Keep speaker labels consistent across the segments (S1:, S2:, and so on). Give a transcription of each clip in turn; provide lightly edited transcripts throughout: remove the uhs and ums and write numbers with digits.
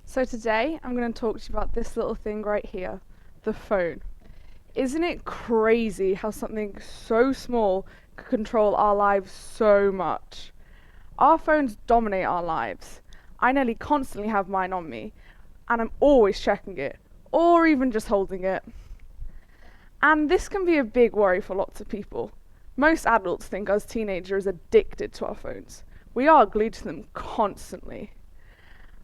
S1: So today I'm going to talk to you about this little thing right here, the phone. Isn't it crazy how something so small can control our lives so much? Our phones dominate our lives. I nearly constantly have mine on me, and I'm always checking it, or even just holding it. And this can be a big worry for lots of people. Most adults think us teenagers are addicted to our phones. We are glued to them constantly.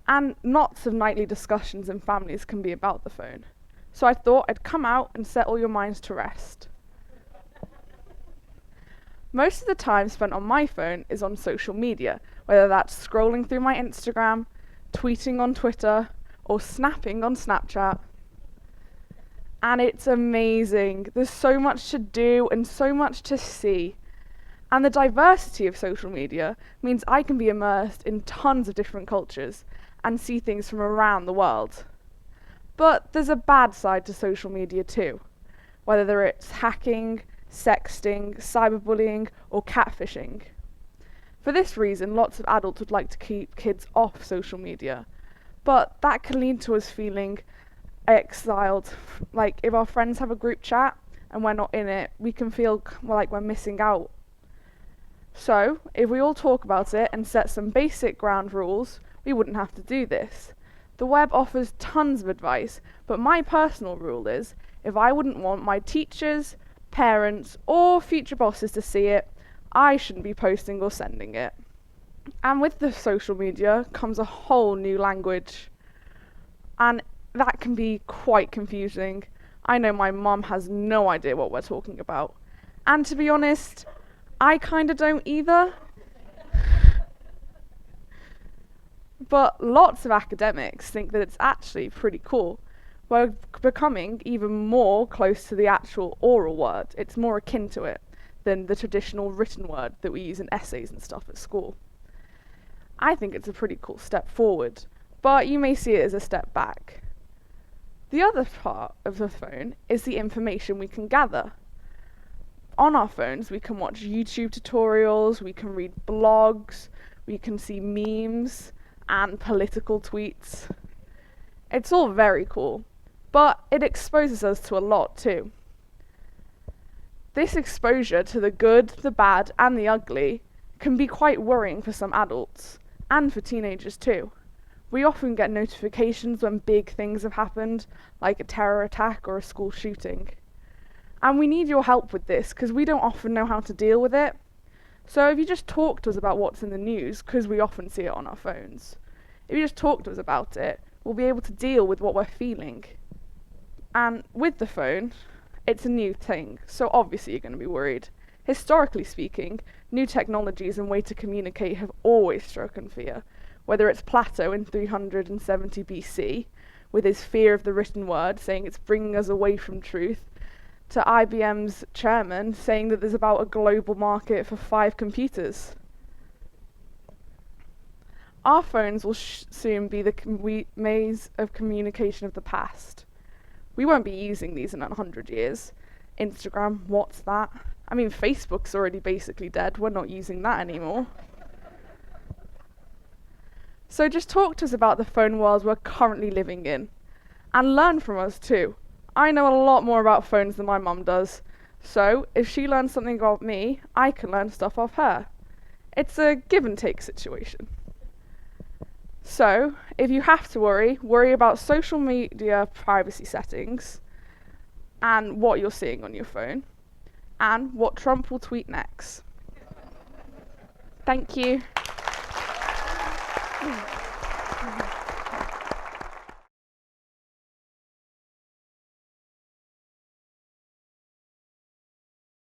S1: And lots of nightly discussions in families can be about the phone. So I thought I'd come out and set all your minds to rest. Most of the time spent on my phone is on social media, whether that's scrolling through my Instagram, tweeting on Twitter, or snapping on Snapchat. And it's amazing. There's so much to do and so much to see. And the diversity of social media means I can be immersed in tons of different cultures and see things from around the world. But there's a bad side to social media too, whether it's hacking, sexting, cyberbullying, or catfishing. For this reason, lots of adults would like to keep kids off social media, but that can lead to us feeling exiled. Like if our friends have a group chat and we're not in it, we can feel like we're missing out. So, if we all talk about it and set some basic ground rules, we wouldn't have to do this. The web offers tons of advice, but my personal rule is, if I wouldn't want my teachers, parents, or future bosses to see it, I shouldn't be posting or sending it. And with the social media comes a whole new language. And that can be quite confusing. I know my mum has no idea what we're talking about. And to be honest, I kinda don't either. But lots of academics think that it's actually pretty cool. We're becoming even more close to the actual oral word. It's more akin to it than the traditional written word that we use in essays and stuff at school. I think it's a pretty cool step forward, but you may see it as a step back. The other part of the phone is the information we can gather. On our phones, we can watch YouTube tutorials, we can read blogs, we can see memes, and political tweets. It's all very cool, but it exposes us to a lot too. This exposure to the good, the bad, and the ugly can be quite worrying for some adults, and for teenagers too. We often get notifications when big things have happened, like a terror attack or a school shooting. And we need your help with this, because we don't often know how to deal with it. So if you just talk to us about what's in the news, because we often see it on our phones, if you just talk to us about it, we'll be able to deal with what we're feeling. And with the phone, it's a new thing, so obviously you're going to be worried. Historically speaking, new technologies and ways to communicate have always stricken fear, whether it's Plato in 370 BC, with his fear of the written word, saying it's bringing us away from truth, to IBM's chairman saying that there's about a global market for 5 computers. Our phones will soon be the maze of communication of the past. We won't be using these in 100 years. Instagram, what's that? I mean, Facebook's already basically dead. We're not using that anymore. So just talk to us about the phone world we're currently living in. And learn from us too. I know a lot more about phones than my mum does. So if she learns something about me, I can learn stuff off her. It's a give and take situation. So, if you have to worry about social media privacy settings, and what you're seeing on your phone, and what Trump will tweet next. Thank you.